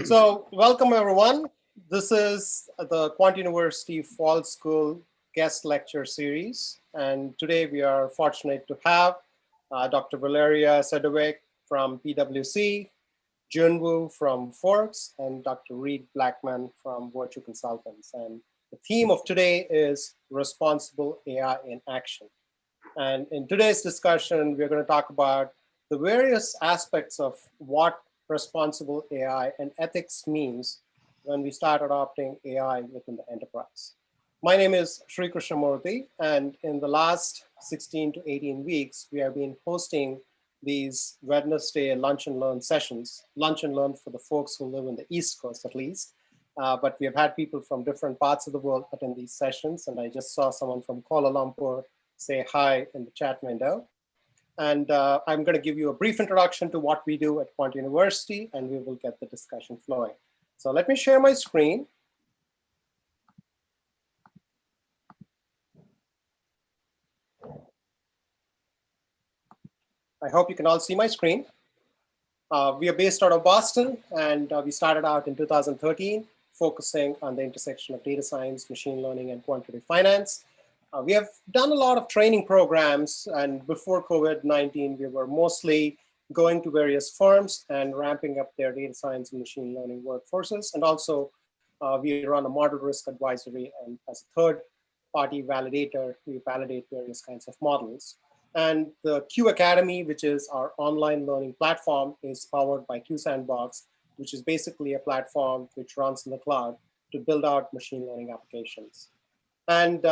So welcome everyone. This is the Quant University Fall School guest lecture series. And today we are fortunate to have Dr. Valeria Sadovykh from PwC, Jun Wu from Forbes, and Dr. Reid Blackman from Virtue Consultants. And the theme of today is responsible AI in action. And in today's discussion, we're going to talk about the various aspects of what responsible AI and ethics means when we start adopting AI within the enterprise. My name is Sri Krishnamurthy, and in the last 16 to 18 weeks, we have been hosting these Wednesday lunch and learn sessions, lunch and learn for the folks who live in the East Coast at least. But we have had people from different parts of the world attend these sessions, and I just saw someone from Kuala Lumpur say hi in the chat window. And I'm going to give you a brief introduction to what we do at Quant University, and we will get the discussion flowing. So let me share my screen. I hope you can all see my screen. We are based out of Boston, and we started out in 2013, focusing on the intersection of data science, machine learning, and quantitative finance. We have done a lot of training programs, and before COVID-19, we were mostly going to various firms and ramping up their data science and machine learning workforces. And also, we run a model risk advisory, and as a third-party validator, we validate various kinds of models. And the Q Academy, which is our online learning platform, is powered by Q Sandbox, which is basically a platform which runs in the cloud to build out machine learning applications. And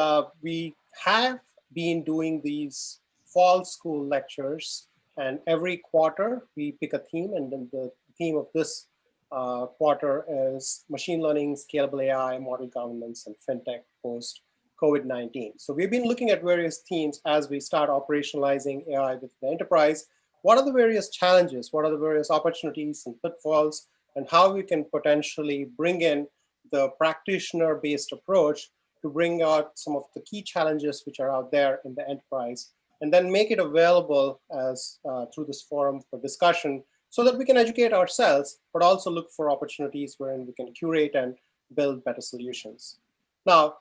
we have been doing these fall school lectures, and every quarter we pick a theme, and then the theme of this quarter is machine learning, scalable AI, model governance, and fintech post COVID-19. So we've been looking at various themes as we start operationalizing AI with the enterprise. What are the various challenges? What are the various opportunities and pitfalls? And how we can potentially bring in the practitioner-based approach to bring out some of the key challenges which are out there in the enterprise, and then make it available as through this forum for discussion so that we can educate ourselves, but also look for opportunities wherein we can curate and build better solutions. Now,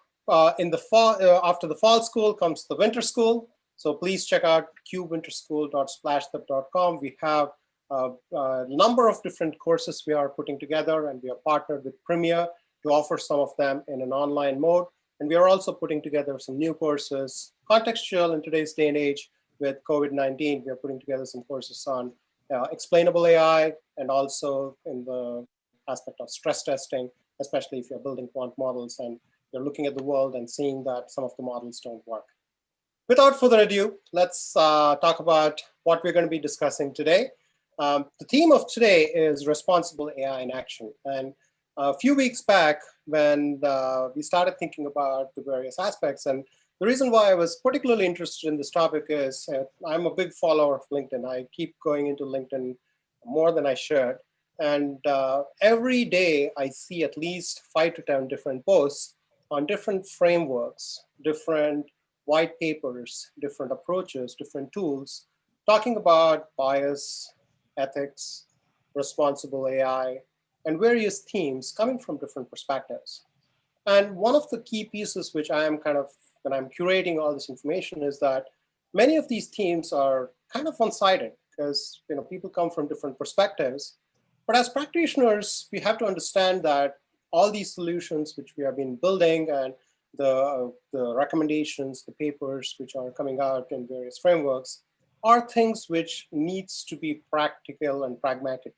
in the fall, after the fall school comes the winter school. So please check out qwinterschool.splashtip.com. We have a number of different courses we are putting together, and we are partnered with Premier to offer some of them in an online mode. And we are also putting together some new courses, contextual in today's day and age with COVID-19. We are putting together some courses on explainable AI, and also in the aspect of stress testing, especially if you're building quant models and you're looking at the world and seeing that some of the models don't work. Without further ado, let's talk about what we're going to be discussing today. The theme of today is responsible AI in action. And a few weeks back, when we started thinking about the various aspects, and the reason why I was particularly interested in this topic is I'm a big follower of LinkedIn. I keep going into LinkedIn more than I should. And every day I see at least 5 to 10 different posts on different frameworks, different white papers, different approaches, different tools, talking about bias, ethics, responsible AI, and various themes coming from different perspectives. And one of the key pieces which I am when I'm curating all this information, is that many of these themes are kind of one-sided, because people come from different perspectives. But as practitioners, we have to understand that all these solutions which we have been building, and the recommendations, the papers which are coming out in various frameworks, are things which needs to be practical and pragmatic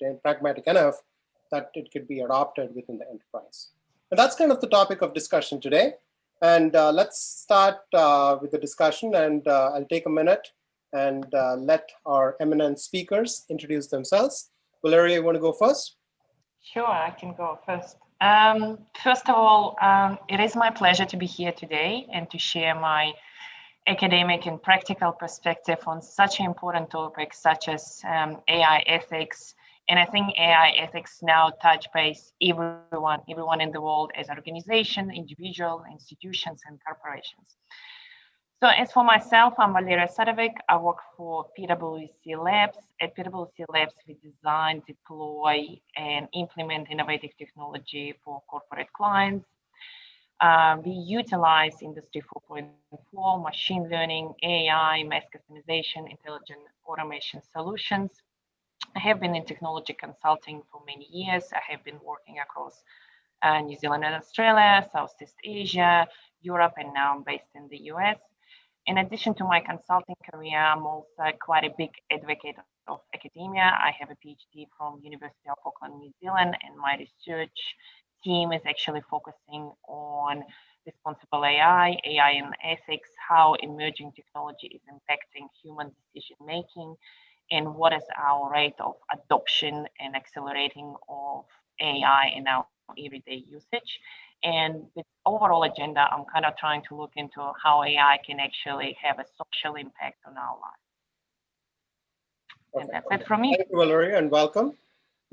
enough that it could be adopted within the enterprise. And that's kind of the topic of discussion today. And let's start with the discussion, and I'll take a minute and let our eminent speakers introduce themselves. Valeria, you want to go first? Sure, I can go first. First of all, it is my pleasure to be here today and to share my academic and practical perspective on such an important topic such as AI ethics. And I think AI ethics now touch base everyone in the world, as an organization, individual, institutions, and corporations. So as for myself, I'm Valeria Sadovykh. I work for PwC Labs. At PwC Labs, we design, deploy, and implement innovative technology for corporate clients. We utilize Industry 4.4, machine learning, AI, mass customization, intelligent automation solutions. I have been in technology consulting for many years. I have been working across New Zealand and Australia, Southeast Asia, Europe, and now I'm based in the US. In addition to my consulting career, I'm also quite a big advocate of academia. I have a PhD from University of Auckland, New Zealand, and my research team is actually focusing on responsible AI, AI and ethics, how emerging technology is impacting human decision making, and what is our rate of adoption and accelerating of AI in our everyday usage. And with overall agenda, I'm kind of trying to look into how AI can actually have a social impact on our lives. And that's it from me. Thank you, Valeria, and welcome.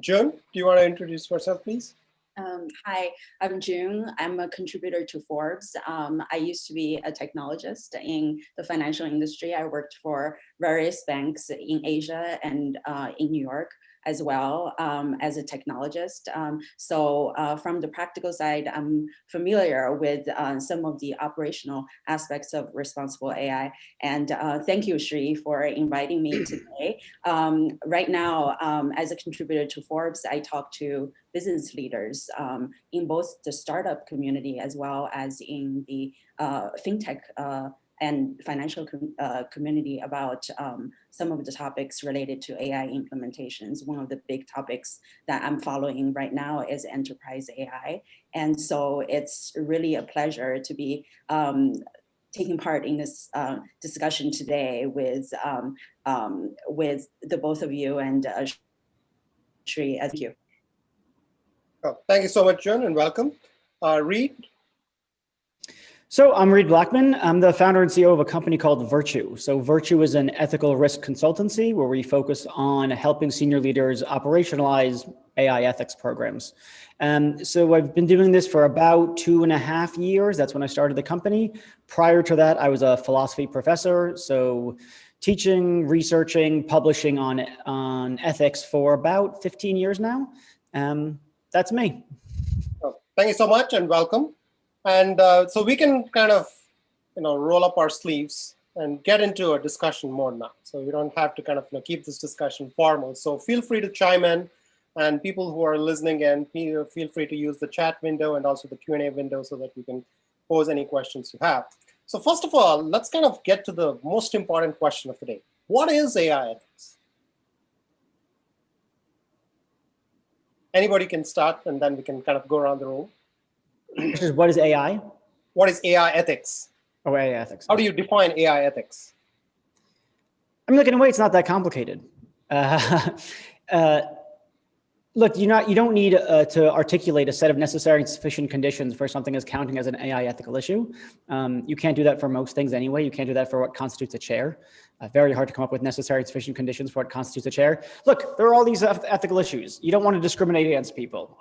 Jun, do you want to introduce yourself, please? Hi, I'm Jun. I'm a contributor to Forbes. I used to be a technologist in the financial industry. I worked for various banks in Asia and in New York as well as a technologist. So from the practical side, I'm familiar with some of the operational aspects of responsible AI. And thank you, Shri, for inviting me today. Right now, as a contributor to Forbes, I talk to business leaders in both the startup community as well as in the fintech and financial community about some of the topics related to AI implementations. One of the big topics that I'm following right now is enterprise AI. And so it's really a pleasure to be taking part in this discussion today with the both of you and Shri. Thank you. Oh, thank you so much, Jun, and welcome. Reid? So I'm Reid Blackman. I'm the founder and CEO of a company called Virtue. So Virtue is an ethical risk consultancy where we focus on helping senior leaders operationalize AI ethics programs. So I've been doing this for about 2.5 years. That's when I started the company. Prior to that, I was a philosophy professor. So teaching, researching, publishing on ethics for about 15 years now. That's me. Oh, thank you so much and welcome. And so we can kind of, roll up our sleeves and get into a discussion mode now. So we don't have to kind of keep this discussion formal. So feel free to chime in, and people who are listening in, feel free to use the chat window and also the Q&A window so that you can pose any questions you have. So first of all, let's kind of get to the most important question of the day. What is AI ethics? Anybody can start, and then we can kind of go around the room. What is AI? What is AI ethics? Oh, AI ethics. How do you define AI ethics? I mean, look, in a way, it's not that complicated. Look, you don't need to articulate a set of necessary and sufficient conditions for something as counting as an AI ethical issue. You can't do that for most things anyway. You can't do that for what constitutes a chair. Very hard to come up with necessary and sufficient conditions for what constitutes a chair. Look, there are all these ethical issues. You don't want to discriminate against people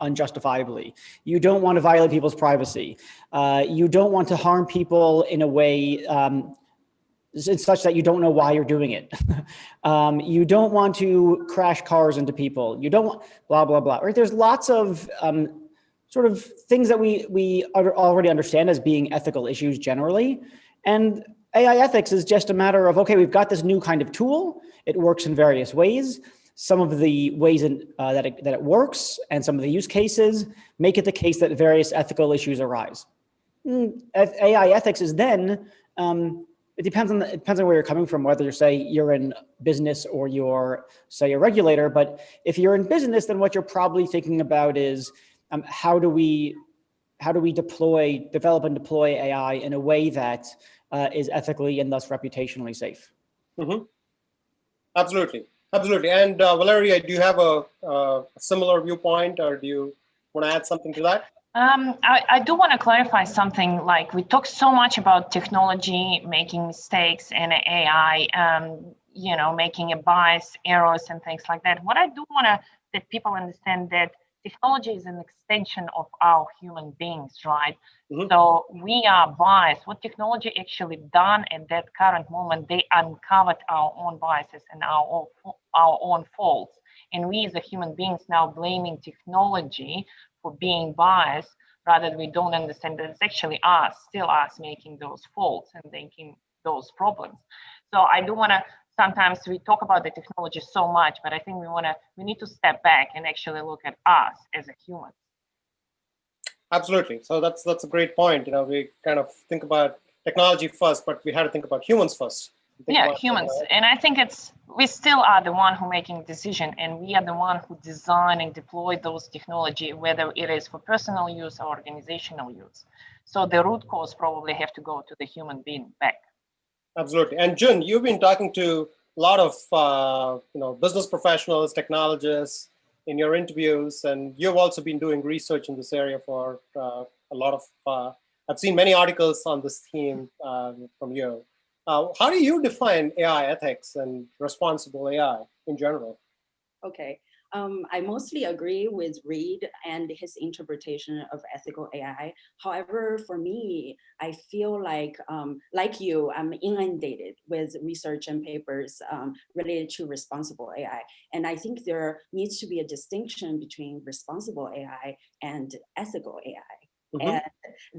unjustifiably. You don't want to violate people's privacy. You don't want to harm people in a way such that you don't know why you're doing it. You don't want to crash cars into people. You don't want blah, blah, blah, right? There's lots of sort of things that we already understand as being ethical issues generally. And AI ethics is just a matter of, okay, we've got this new kind of tool. It works in various ways. Some of the ways that it works and some of the use cases make it the case that various ethical issues arise. AI ethics is then, it depends on where you're coming from, whether you're in business or you're, say, a regulator. But if you're in business, then what you're probably thinking about is how do we develop and deploy AI in a way that is ethically and thus reputationally safe. Mm-hmm. Absolutely. And Valeria, do you have a similar viewpoint, or do you want to add something to that? I do want to clarify something. Like, we talk so much about technology making mistakes and AI, making a bias, errors, and things like that. What I do want to that people understand that technology is an extension of our human beings, right? Mhm. So we are biased. What technology actually done at that current moment, they uncovered our own biases and our own faults. And we as a human beings now blaming technology for being biased, rather than we don't understand that it's actually us, still us making those faults and making those problems. So I do want to, sometimes we talk about the technology so much, but I think we need to step back and actually look at us as a human. Absolutely. So that's a great point. We kind of think about technology first, but we had to think about humans first. Yeah, humans. And I think we still are the one who making decision, and we are the one who design and deploy those technology, whether it is for personal use or organizational use. So the root cause probably have to go to the human being back. Absolutely. And Jun, you've been talking to a lot of business professionals, technologists in your interviews, and you've also been doing research in this area for a lot of. I've seen many articles on this theme from you. How do you define AI ethics and responsible AI in general? Okay. I mostly agree with Reid and his interpretation of ethical AI. However, for me, I feel like you, I'm inundated with research and papers related to responsible AI. And I think there needs to be a distinction between responsible AI and ethical AI. Mm-hmm. And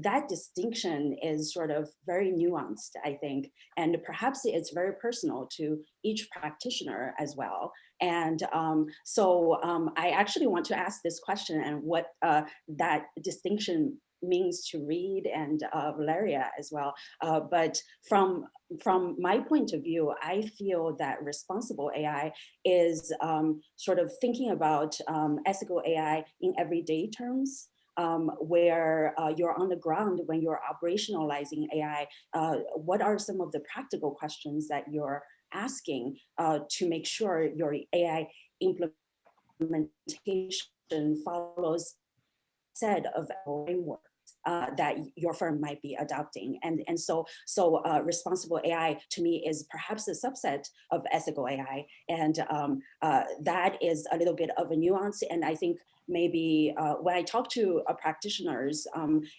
that distinction is sort of very nuanced, I think, and perhaps it's very personal to each practitioner as well. And so I actually want to ask this question and what that distinction means to Reid and Valeria as well. But from my point of view, I feel that responsible AI is sort of thinking about ethical AI in everyday terms. Where you're on the ground when you're operationalizing AI, what are some of the practical questions that you're asking to make sure your AI implementation follows a set of frameworks that your firm might be adopting. And so responsible AI to me is perhaps a subset of ethical AI. And that is a little bit of a nuance. And I think maybe when I talk to practitioners,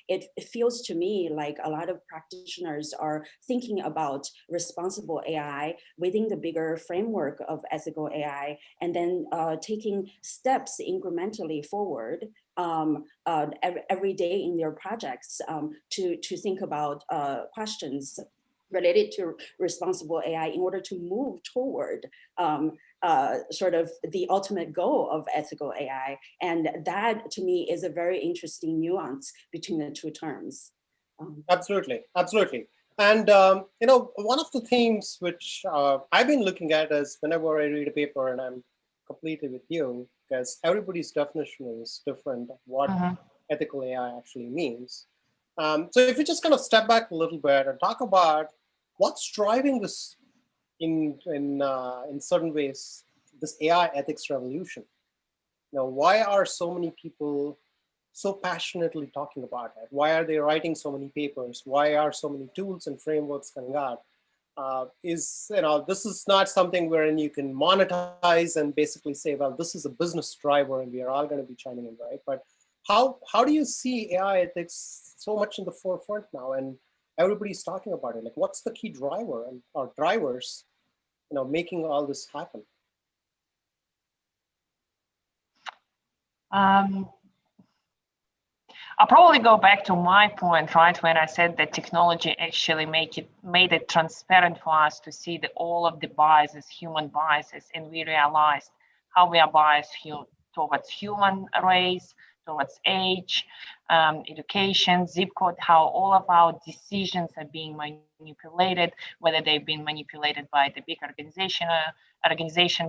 it feels to me like a lot of practitioners are thinking about responsible AI within the bigger framework of ethical AI, and then taking steps incrementally forward every day in their projects to think about questions related to responsible AI in order to move toward sort of the ultimate goal of ethical AI. And that to me is a very interesting nuance between the two terms. Absolutely, absolutely. And one of the themes which I've been looking at is whenever I read a paper, and I'm completely with you, because everybody's definition is different of what ethical AI actually means. So if we just kind of step back a little bit and talk about what's driving this in certain ways, this AI ethics revolution. Why are so many people so passionately talking about it? Why are they writing so many papers? Why are so many tools and frameworks coming out? This is not something wherein you can monetize and basically say, well, this is a business driver and we are all going to be chiming in, right? But how do you see AI ethics so much in the forefront now, and everybody's talking about it? Like, what's the key driver or drivers, making all this happen? I'll probably go back to my point, right, when I said that technology actually made it transparent for us to see all of the biases, human biases, and we realized how we are biased towards human race, towards age, education, zip code, how all of our decisions are being manipulated, whether they've been manipulated by the big organization,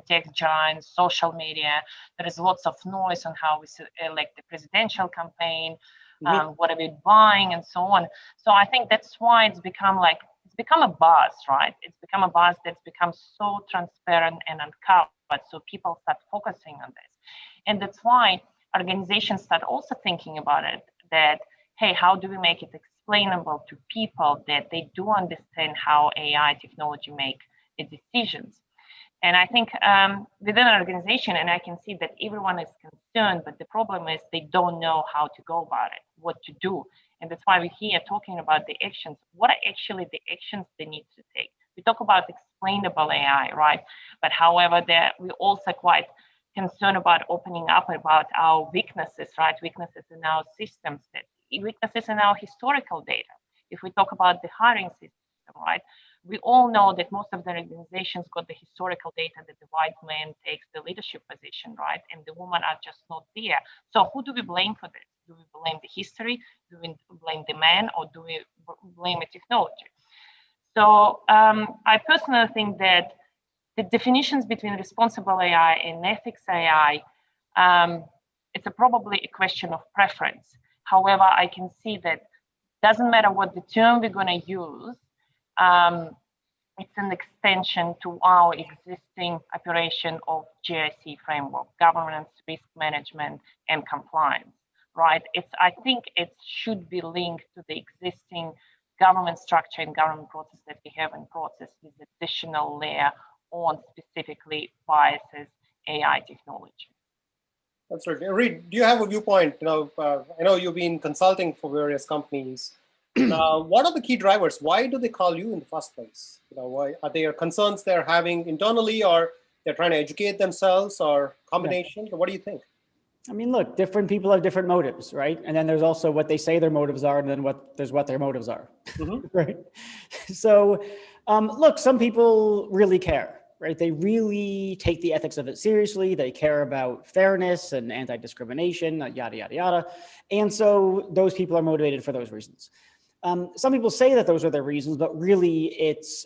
tech giants, social media. There is lots of noise on how we elect the presidential campaign, what are we buying, and so on. So I think that's why it's become a buzz, right? It's become a buzz that's become so transparent and uncovered. So people start focusing on this. And that's why organizations start also thinking about it, that, hey, how do we make it explainable to people that they do understand how AI technology make the decisions? And I think within an organization, and I can see that everyone is concerned, but the problem is they don't know how to go about it, what to do. And that's why we're here talking about the actions. What are actually the actions they need to take? We talk about explainable AI, right? But however, we're also quite concerned about opening up about our weaknesses, right? Weaknesses in our systems, weaknesses in our historical data. If we talk about the hiring system, right? We all know that most of the organizations got the historical data that the white man takes the leadership position, right? And the women are just not there. So who do we blame for this? Do we blame the history? Do we blame the man, or do we blame the technology? So I personally think that the definitions between responsible AI and ethics AI, it's probably a question of preference. However, I can see that doesn't matter what the term we're going to use, it's an extension to our existing operation of GRC framework, governance, risk management, and compliance, right? I think it should be linked to the existing government structure and government process that we have in process with additional layer on specifically biases, AI technology. That's right. Reid, do you have a viewpoint? I know you've been consulting for various companies. What are the key drivers? Why do they call you in the first place? Why are there concerns they're having internally, or they're trying to educate themselves, or combination? Yeah. What do you think? I mean, look, different people have different motives, right? And then there's also what they say their motives are, and then what their motives are, right? So, look, some people really care, right? They really take the ethics of it seriously. They care about fairness and anti-discrimination, yada, yada, yada. And so those people are motivated for those reasons. Some people say that those are their reasons, but really it's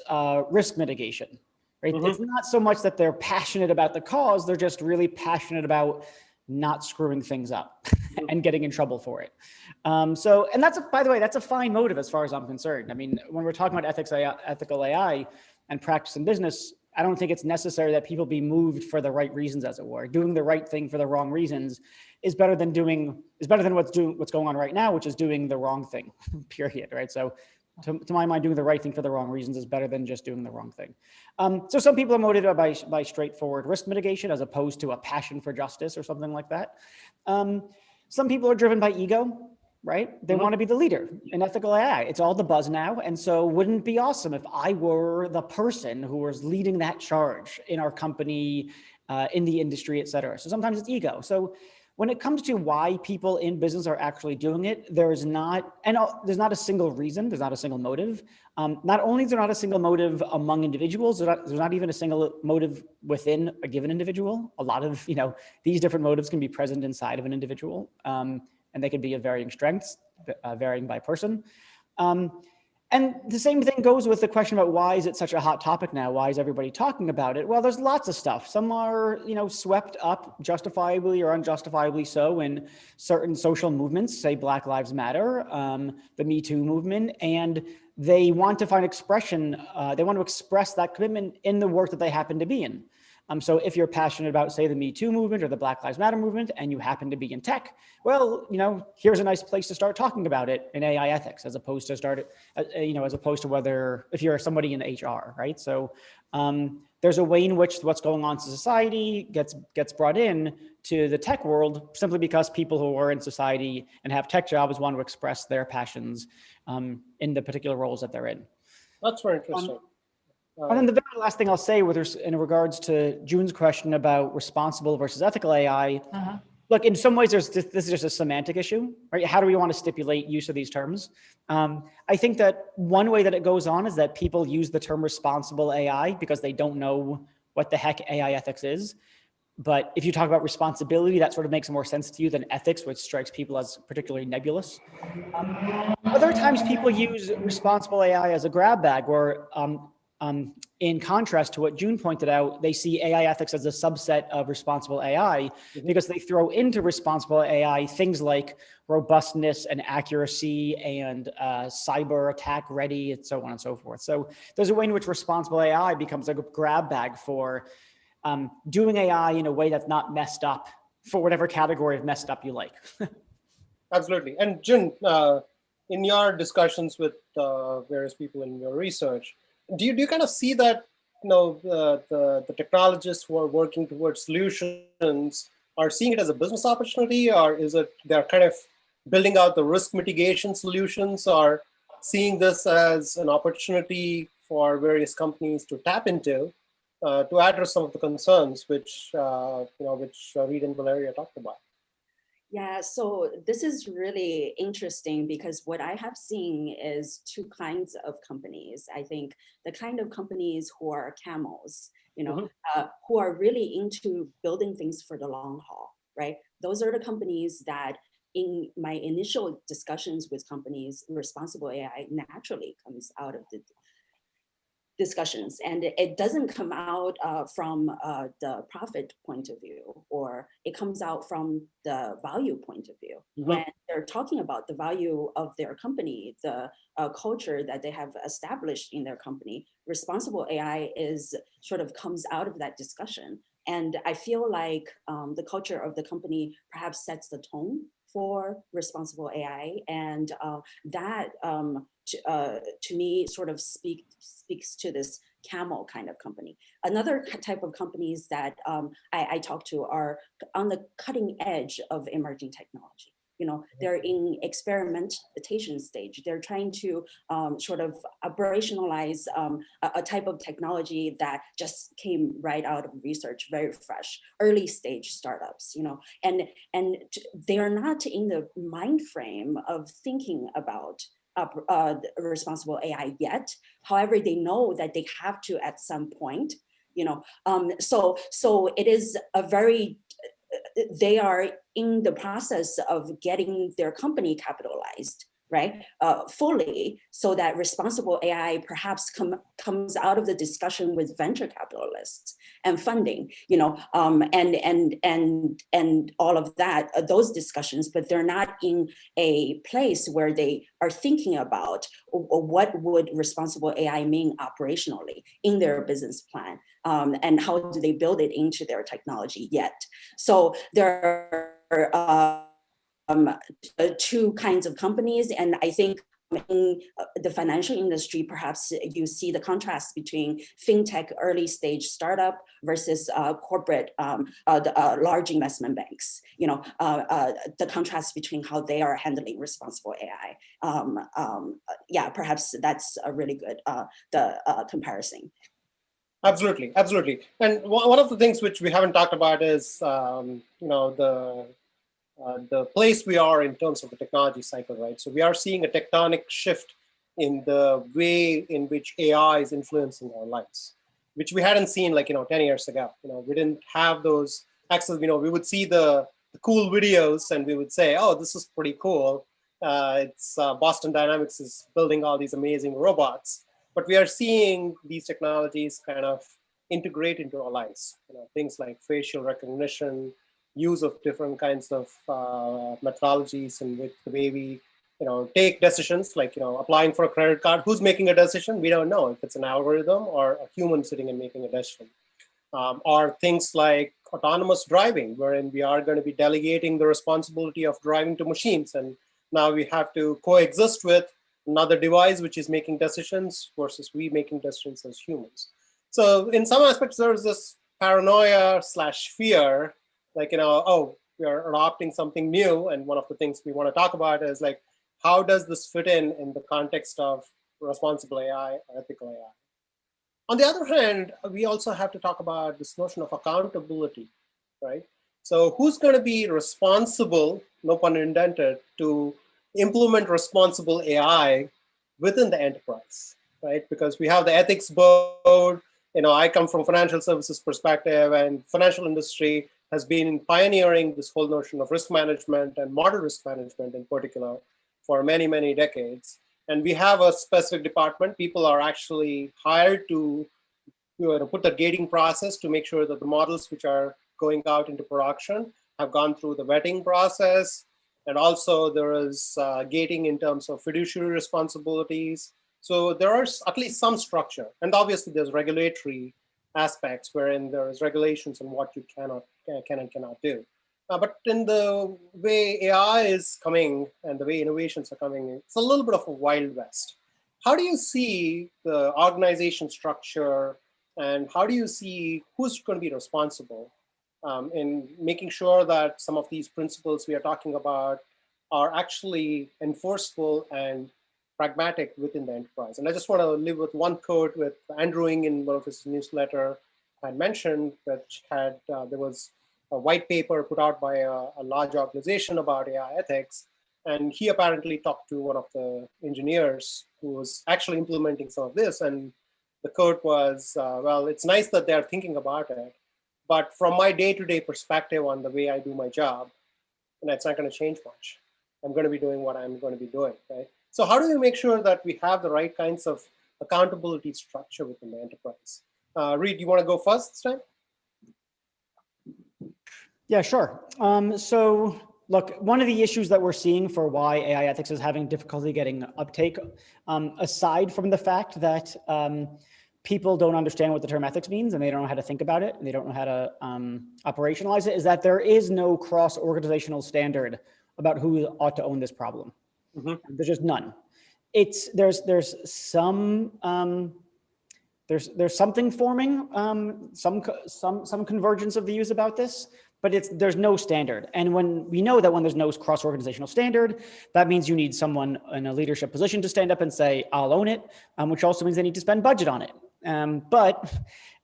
risk mitigation, right? It's not so much that they're passionate about the cause, they're just really passionate about not screwing things up and getting in trouble for it. And that's, by the way, that's a fine motive as far as I'm concerned. I mean, when we're talking about ethical AI and practice in business, I don't think it's necessary that people be moved for the right reasons, as it were. Doing the right thing for the wrong reasons is better than what's going on right now, which is doing the wrong thing, period, right? So to my mind, doing the right thing for the wrong reasons is better than just doing the wrong thing. So some people are motivated by straightforward risk mitigation as opposed to a passion for justice or something like that. Some people are driven by ego, right? They want to be the leader in ethical AI. It's all the buzz now. And so wouldn't it be awesome if I were the person who was leading that charge in our company, in the industry, et cetera. So sometimes it's ego. So when it comes to why people in business are actually doing it, there's not a single reason, there's not a single motive. Not only is there not a single motive among individuals, there's not even a single motive within a given individual. A lot of, these different motives can be present inside of an individual. And they can be of varying strengths, varying by person. And the same thing goes with the question about why is it such a hot topic now? Why is everybody talking about it? Well, there's lots of stuff. Some are, swept up justifiably or unjustifiably so in certain social movements, say Black Lives Matter, the Me Too movement, and they want to find expression. They want to express that commitment in the work that they happen to be in. So if you're passionate about, say, the Me Too movement or the Black Lives Matter movement, and you happen to be in tech, well, here's a nice place to start talking about it in AI ethics, as opposed to whether if you're somebody in HR, right? So there's a way in which what's going on in society gets brought in to the tech world simply because people who are in society and have tech jobs want to express their passions in the particular roles that they're in. That's very interesting. And then the very last thing I'll say in regards to Jun's question about responsible versus ethical AI, look, in some ways, this is just a semantic issue, right? How do we want to stipulate use of these terms? I think that one way that it goes on is that people use the term responsible AI because they don't know what the heck AI ethics is. But if you talk about responsibility, that sort of makes more sense to you than ethics, which strikes people as particularly nebulous. Other times people use responsible AI as a grab bag where in contrast to what Jun pointed out, they see AI ethics as a subset of responsible AI because they throw into responsible AI things like robustness and accuracy and cyber attack ready and so on and so forth. So there's a way in which responsible AI becomes a grab bag for doing AI in a way that's not messed up for whatever category of messed up you like. Absolutely. And Jun, in your discussions with various people in your research, do you kind of see that the technologists who are working towards solutions are seeing it as a business opportunity, or is it they're kind of building out the risk mitigation solutions, or seeing this as an opportunity for various companies to tap into to address some of the concerns which Reid and Valeria talked about? Yeah, so this is really interesting because what I have seen is two kinds of companies. I think the kind of companies who are camels, who are really into building things for the long haul, right? Those are the companies that in my initial discussions with companies, responsible AI naturally comes out of the discussions, and it doesn't come out from the profit point of view, or it comes out from the value point of view. When they're talking about the value of their company, the culture that they have established in their company, responsible AI is sort of comes out of that discussion. And I feel like the culture of the company perhaps sets the tone for responsible AI, and that to me sort of speaks to this camel kind of company. Another type of companies that I talk to are on the cutting edge of emerging technology. They're in experimentation stage. They're trying to sort of operationalize a type of technology that just came right out of research, very fresh, early stage startups, and they are not in the mind frame of thinking about responsible AI yet. However, they know that they have to at some point, so it is a very, they are in the process of getting their company capitalized, right, fully, so that responsible AI perhaps comes out of the discussion with venture capitalists and funding, and all of that, those discussions, but they're not in a place where they are thinking about what would responsible AI mean operationally in their business plan, and how do they build it into their technology yet. So there are two kinds of companies, and I think in the financial industry, perhaps you see the contrast between fintech early stage startup versus corporate large investment banks. The contrast between how they are handling responsible AI. Yeah, perhaps that's a really good comparison. Absolutely, absolutely. And one of the things which we haven't talked about is the place we are in terms of the technology cycle, right? So we are seeing a tectonic shift in the way in which AI is influencing our lives, which we hadn't seen 10 years ago. We didn't have those access. We would see the cool videos and we would say, oh, this is pretty cool. It's Boston Dynamics is building all these amazing robots. But we are seeing these technologies kind of integrate into our lives. Things like facial recognition, use of different kinds of methodologies in which the way we take decisions, like applying for a credit card. Who's making a decision? We don't know if it's an algorithm or a human sitting and making a decision. Or things like autonomous driving, wherein we are going to be delegating the responsibility of driving to machines, and now we have to coexist with another device which is making decisions versus we making decisions as humans. So in some aspects, there's this paranoia/fear, oh, we are adopting something new. And one of the things we want to talk about is how does this fit in the context of responsible AI, ethical AI? On the other hand, we also have to talk about this notion of accountability, right? So who's going to be responsible, no pun intended, to implement responsible AI within the enterprise, right? Because we have the ethics board. I come from financial services perspective, and financial industry has been pioneering this whole notion of risk management and model risk management in particular for many, many decades. And we have a specific department. People are actually hired to put the gating process to make sure that the models which are going out into production have gone through the vetting process. And also there is gating in terms of fiduciary responsibilities. So there are at least some structure. And obviously there's regulatory aspects wherein there is regulations on what you can and cannot do. But in the way AI is coming and the way innovations are coming, it's a little bit of a wild west. How do you see the organization structure And how do you see who's going to be responsible in making sure that some of these principles we are talking about are actually enforceable and pragmatic within the enterprise? And I just want to leave with one quote with Andrew Ng in one of his newsletter had mentioned, which had there was a white paper put out by a large organization about AI ethics. And he apparently talked to one of the engineers who was actually implementing some of this. And the quote was, well, it's nice that they're thinking about it, but from my day-to-day perspective on the way I do my job, and it's not going to change much. I'm going to be doing what I'm going to be doing, right? So how do we make sure that we have the right kinds of accountability structure within the enterprise? Reid, you want to go first this time? Yeah, sure. So look, one of the issues that we're seeing for why AI ethics is having difficulty getting uptake, aside from the fact that people don't understand what the term ethics means and they don't know how to think about it and they don't know how to operationalize it, is that there is no cross-organizational standard about who ought to own this problem. Mm-hmm. There's just none. There's something forming, some convergence of views about this, but there's no standard. And when we know that when there's no cross-organizational standard, that means you need someone in a leadership position to stand up and say, I'll own it, which also means they need to spend budget on it. But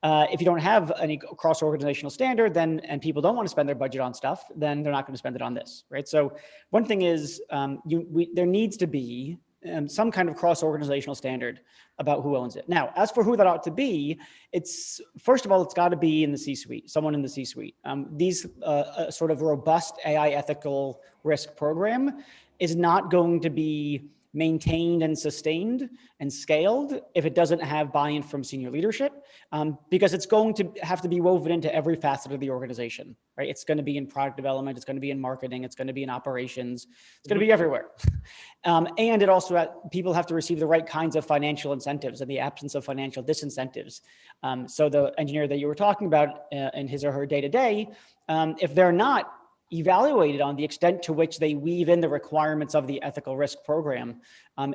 if you don't have any cross-organizational standard, and people don't want to spend their budget on stuff, then they're not going to spend it on this, right? So one thing is there needs to be some kind of cross-organizational standard about who owns it. Now, as for who that ought to be, first of all, it's got to be in the C-suite, someone in the C-suite. These sort of robust AI ethical risk program is not going to be maintained and sustained and scaled if it doesn't have buy-in from senior leadership, because it's going to have to be woven into every facet of the organization, right? It's going to be in product development, it's going to be in marketing, it's going to be in operations, it's going to be everywhere. And it also, people have to receive the right kinds of financial incentives in the absence of financial disincentives. So the engineer that you were talking about in his or her day-to-day, if they're not evaluated on the extent to which they weave in the requirements of the ethical risk program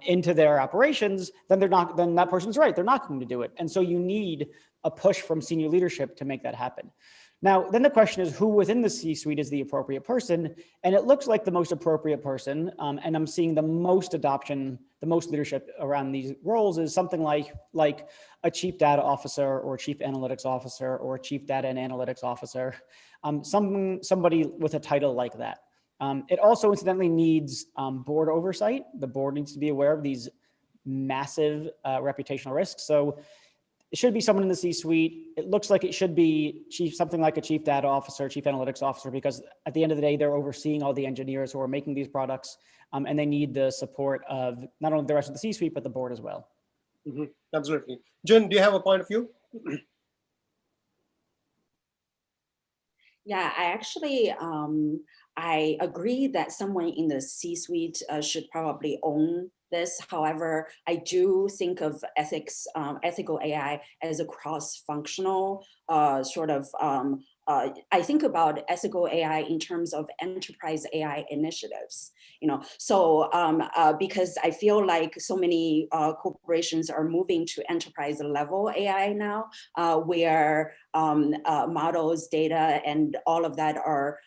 into their operations, then that person's right. They're not going to do it. And so you need a push from senior leadership to make that happen. Now, then the question is who within the C-suite is the appropriate person? And it looks like the most appropriate person, and I'm seeing the most adoption, the most leadership around these roles is something like a chief data officer or chief analytics officer or chief data and analytics officer, somebody with a title like that. It also incidentally needs board oversight. The board needs to be aware of these massive reputational risks. So it should be someone in the C-suite. It looks like it should be something like a chief data officer, chief analytics officer, because at the end of the day, they're overseeing all the engineers who are making these products, and they need the support of not only the rest of the C-suite, but the board as well. Mm-hmm. Absolutely. Jun, do you have a point of view? Yeah, I actually, I agree that someone in the C-suite should probably own this. However, I do think of ethical AI as a cross-functional sort of, I think about ethical AI in terms of enterprise AI initiatives, so because I feel like so many corporations are moving to enterprise level AI now, where models, data, and all of that are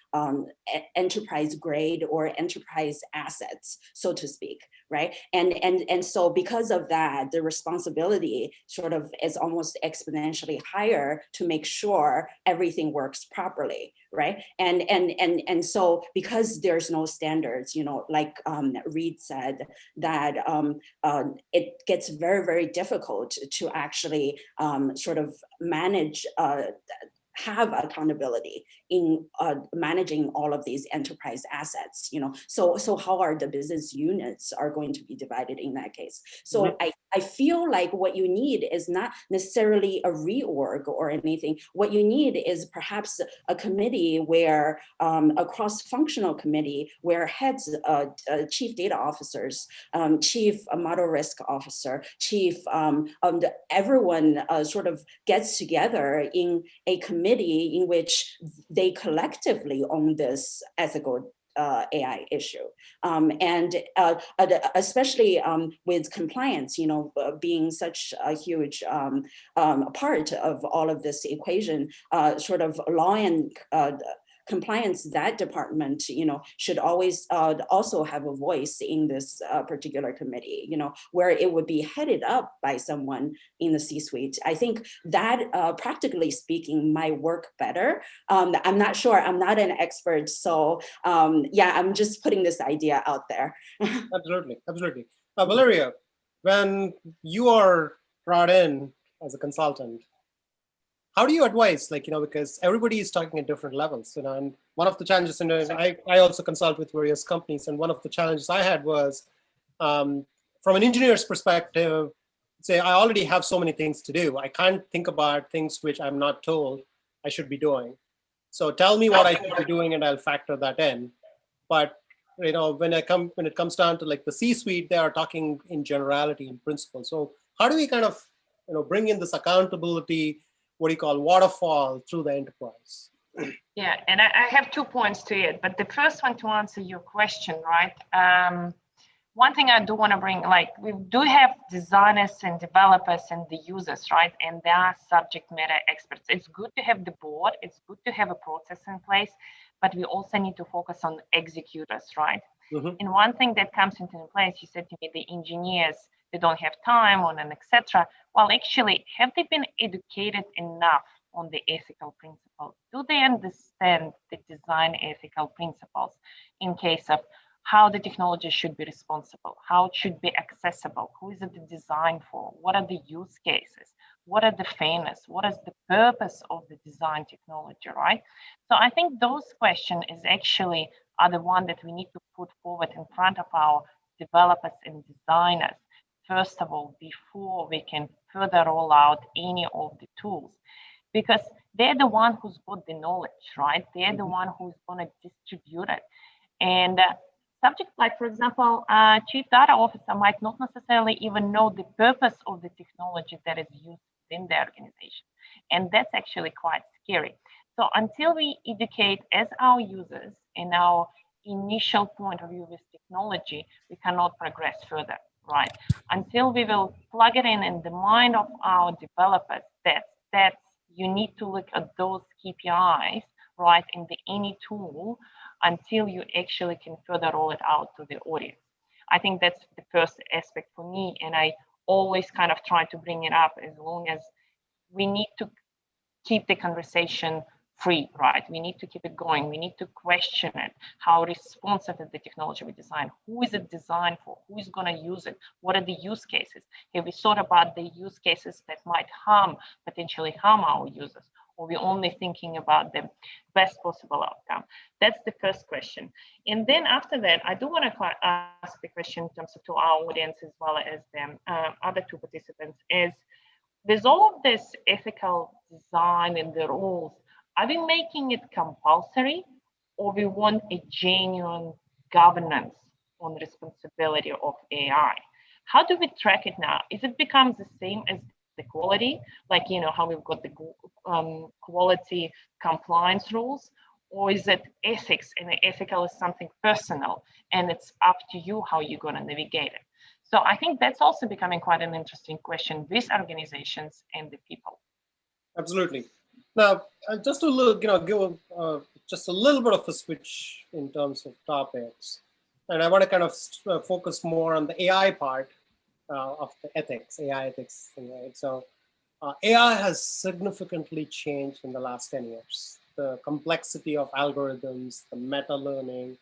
enterprise grade or enterprise assets, so to speak, right? And so because of that, the responsibility sort of is almost exponentially higher to make sure everything works properly, right? And so because there's no standards, like Reid said, that it gets very, very difficult to actually sort of manage have accountability in managing all of these enterprise assets, so how are the business units are going to be divided in that case? So mm-hmm. I feel like what you need is not necessarily a reorg or anything. What you need is perhaps a committee where a cross-functional committee where heads, chief data officers, chief model risk officer, chief, everyone sort of gets together in a committee in which they collectively own this ethical AI issue. And especially with compliance, being such a huge part of all of this equation, sort of law and compliance, that department, should always also have a voice in this particular committee, where it would be headed up by someone in the C-suite. I think that, practically speaking, might work better. I'm not sure, I'm not an expert. So yeah, I'm just putting this idea out there. Absolutely, absolutely. Valeria, when you are brought in as a consultant, how do you advise, because everybody is talking at different levels, and one of the challenges, and I also consult with various companies, and one of the challenges I had was, from an engineer's perspective, say, I already have so many things to do. I can't think about things which I'm not told I should be doing. So tell me what I should be doing and I'll factor that in. But when it comes down to the C-suite, they are talking in generality, in principle. So how do we kind of bring in this accountability, what do you call waterfall, through the enterprise? Yeah, and I have 2 points to it, but the first one, to answer your question, right? One thing I do want to bring, we do have designers and developers and the users, right? And they are subject matter experts. It's good to have the board, it's good to have a process in place, but we also need to focus on executors, right? Mm-hmm. And one thing that comes into place, you said to me, the engineers, they don't have time on and etc. Well, actually, have they been educated enough on the ethical principles? Do they understand the design ethical principles in case of how the technology should be responsible, how it should be accessible, who is it designed for, what are the use cases, what are the fairness, what is the purpose of the design technology, right? So I think those questions are the one that we need to put forward in front of our developers and designers, first of all, before we can further roll out any of the tools, because they're the one who's got the knowledge, right? They're the one who's going to distribute it. And subject, for example, chief data officer might not necessarily even know the purpose of the technology that is used in the organization. And that's actually quite scary. So until we educate as our users in our initial point of view with technology, we cannot progress further, right? Until we will plug it in the mind of our developers, that you need to look at those KPIs, right, in any tool, until you actually can further roll it out to the audience. I think that's the first aspect for me, and I always kind of try to bring it up as long as we need to keep the conversation free, right? We need to keep it going. We need to question it. How responsive is the technology we design? Who is it designed for? Who is going to use it? What are the use cases? Have we thought about the use cases that might potentially harm our users? Or we're only thinking about the best possible outcome? That's the first question. And then after that, I do want to ask the question in terms of to our audience as well as the other two participants is, there's all of this ethical design and the rules. Are we making it compulsory, or we want a genuine governance on responsibility of AI? How do we track it now? Is it becomes the same as the quality, how we've got the quality compliance rules, or is it ethics, and the ethical is something personal and it's up to you how you're going to navigate it? So I think that's also becoming quite an interesting question with organizations and the people. Absolutely. Now, just to look, give just a little bit of a switch in terms of topics, and I want to kind of focus more on the AI part of the ethics, AI ethics thing, right? So AI has significantly changed in the last 10 years. The complexity of algorithms, the meta learning,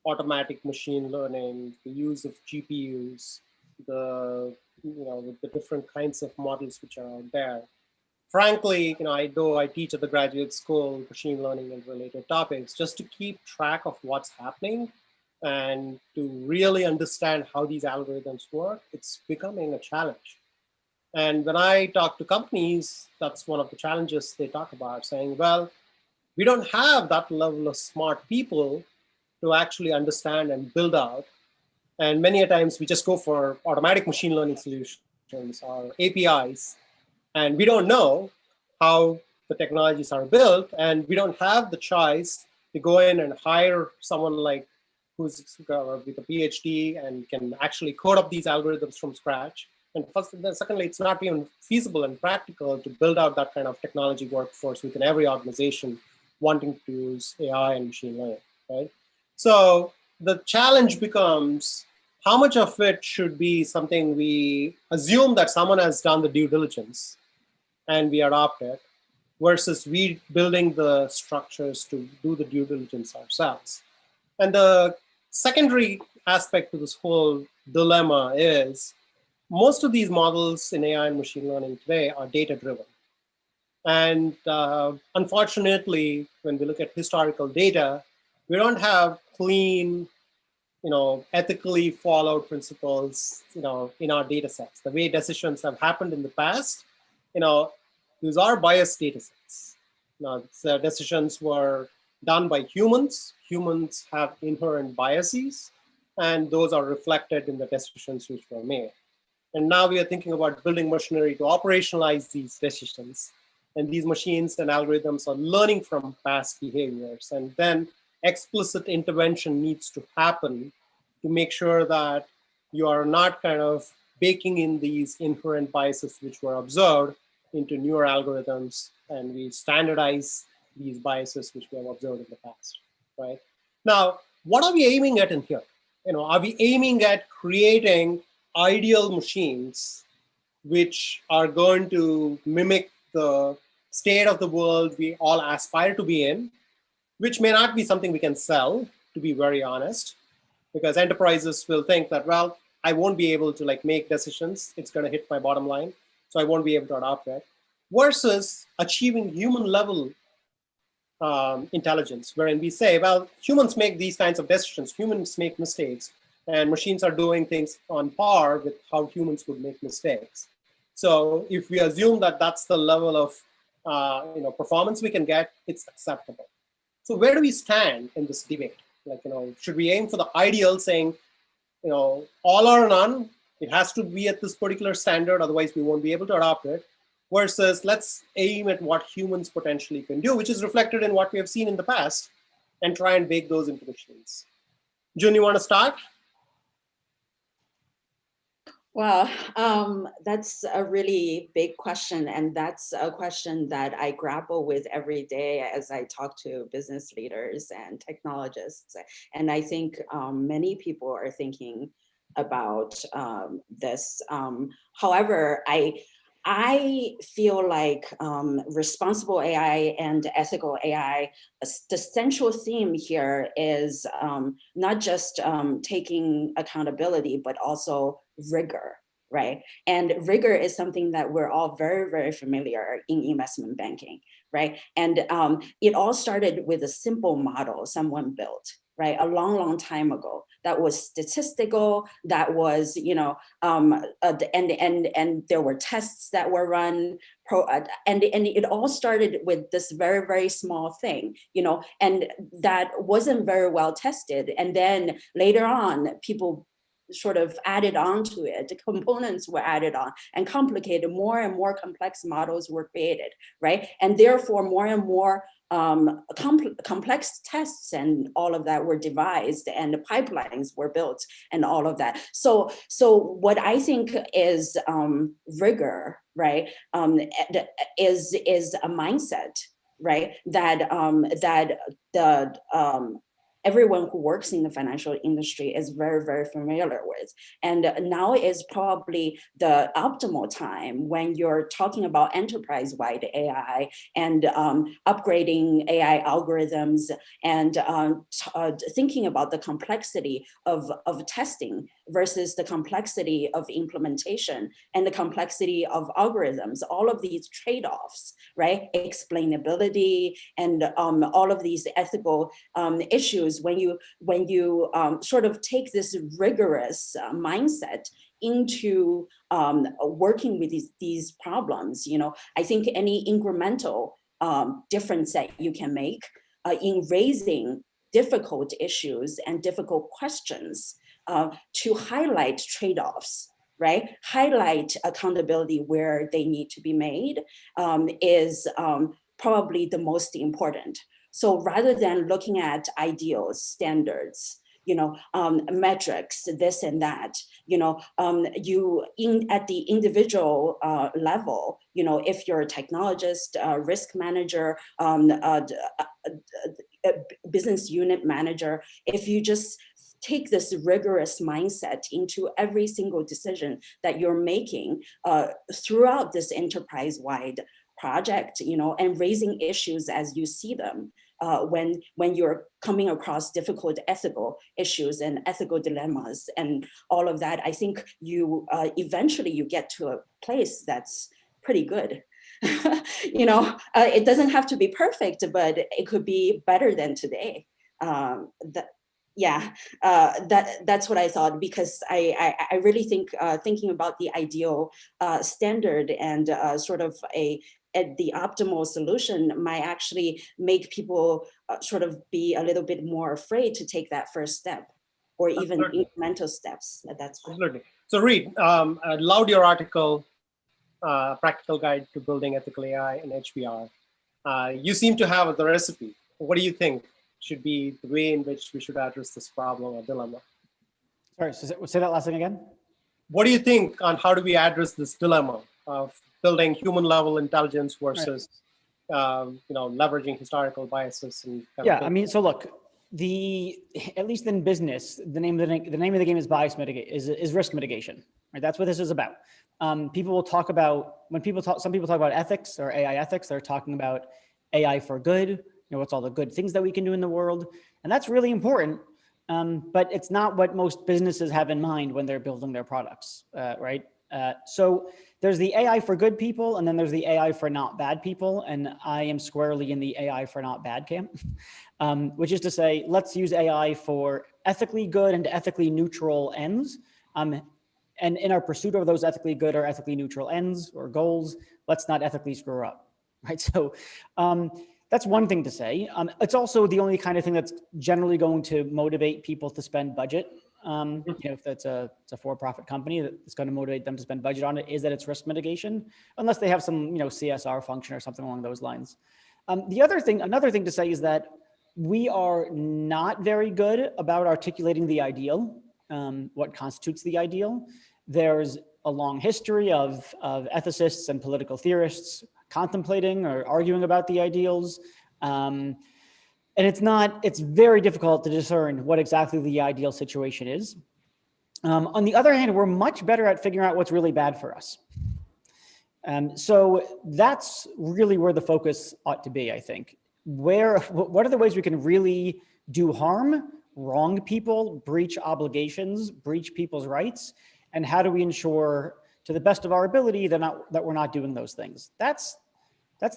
automatic machine learning, the use of GPUs, the different kinds of models which are out there. Frankly, I teach at the graduate school machine learning and related topics, just to keep track of what's happening and to really understand how these algorithms work, it's becoming a challenge. And when I talk to companies, that's one of the challenges they talk about, saying, well, we don't have that level of smart people to actually understand and build out. And many a times we just go for automatic machine learning solutions or APIs, and we don't know how the technologies are built, and we don't have the choice to go in and hire someone like who's with a PhD and can actually code up these algorithms from scratch. And first, then secondly, it's not even feasible and practical to build out that kind of technology workforce within every organization wanting to use AI and machine learning, right? So the challenge becomes, how much of it should be something we assume that someone has done the due diligence and we adopt it, versus we building the structures to do the due diligence ourselves. And the secondary aspect to this whole dilemma is, most of these models in AI and machine learning today are data-driven. And unfortunately, when we look at historical data, we don't have clean, ethically followed principles, in our data sets. The way decisions have happened in the past, these are biased data sets. Now, the decisions were done by humans. Humans have inherent biases, and those are reflected in the decisions which were made. And now we are thinking about building machinery to operationalize these decisions. And these machines and algorithms are learning from past behaviors. And then explicit intervention needs to happen to make sure that you are not kind of baking in these inherent biases which were observed into newer algorithms, and we standardize these biases which we have observed in the past, right? Now, what are we aiming at in here? Are we aiming at creating ideal machines which are going to mimic the state of the world we all aspire to be in, which may not be something we can sell, to be very honest, because enterprises will think that, well, I won't be able to make decisions. It's going to hit my bottom line, so I won't be able to adopt it. Versus achieving human level intelligence, wherein we say, well, humans make these kinds of decisions, humans make mistakes, and machines are doing things on par with how humans would make mistakes. So if we assume that that's the level of performance we can get, it's acceptable. So where do we stand in this debate? Should we aim for the ideal, saying, all or none, it has to be at this particular standard, otherwise we won't be able to adopt it, versus let's aim at what humans potentially can do, which is reflected in what we have seen in the past, and try and bake those into machines. Jun, you want to start? Well, that's a really big question. And that's a question that I grapple with every day as I talk to business leaders and technologists. And I think many people are thinking about this. However, I feel like responsible AI and ethical AI, the central theme here is not just taking accountability, but also rigor, right? And rigor is something that we're all very, very familiar in investment banking, right? And it all started with a simple model someone built, right? A long, long time ago that was statistical, that was, and there were tests that were run, and it all started with this very, very small thing, and that wasn't very well tested. And then later on, people sort of added on to it, the components were added on and complicated, more and more complex models were created, right? And therefore more and more complex tests and all of that were devised, and the pipelines were built and all of that. So what I think is rigor, right, is a mindset, right, that everyone who works in the financial industry is very, very familiar with. And now is probably the optimal time when you're talking about enterprise-wide AI and upgrading AI algorithms and thinking about the complexity of testing versus the complexity of implementation and the complexity of algorithms, all of these trade-offs, right? Explainability and all of these ethical issues. When you sort of take this rigorous mindset into working with these problems, I think any incremental difference that you can make in raising difficult issues and difficult questions to highlight trade-offs, right? Highlight accountability where they need to be made is probably the most important. So rather than looking at ideals, standards, metrics, this and that, at the individual level, if you're a technologist, risk manager, business unit manager, if you just take this rigorous mindset into every single decision that you're making throughout this enterprise-wide project, and raising issues as you see them, when you're coming across difficult ethical issues and ethical dilemmas and all of that, I think you eventually you get to a place that's pretty good. It doesn't have to be perfect, but it could be better than today. That's what I thought, because I really think thinking about the ideal standard and sort of the optimal solution might actually make people sort of be a little bit more afraid to take that first step, or even incremental steps. That's absolutely. So Reid, I loved your article, Practical Guide to Building Ethical AI in HBR. You seem to have the recipe. What do you think should be the way in which we should address this problem or dilemma? Sorry, so say that last thing again. What do you think on how do we address this dilemma of building human level intelligence versus, leveraging historical biases? And I mean, so look, at least in business, the name of the game is bias mitigation, is risk mitigation, right? That's what this is about. People will talk about, some people talk about ethics or AI ethics, they're talking about AI for good, what's all the good things that we can do in the world. And that's really important, but it's not what most businesses have in mind when they're building their products, right? So there's the AI for good people, and then there's the AI for not bad people. And I am squarely in the AI for not bad camp, which is to say, let's use AI for ethically good and ethically neutral ends. And in our pursuit of those ethically good or ethically neutral ends or goals, let's not ethically screw up, right? So that's one thing to say. It's also the only kind of thing that's generally going to motivate people to spend budget. If that's it's a for-profit company that's going to motivate them to spend budget on it, is that it's risk mitigation, unless they have some CSR function or something along those lines. Another thing to say is that we are not very good about articulating the ideal, what constitutes the ideal. There's a long history of ethicists and political theorists contemplating or arguing about the ideals. And it's very difficult to discern what exactly the ideal situation is. On the other hand, we're much better at figuring out what's really bad for us. So that's really where the focus ought to be, I think. What are the ways we can really do harm, wrong people, breach obligations, breach people's rights, and how do we ensure, to the best of our ability, that we're not doing those things? That's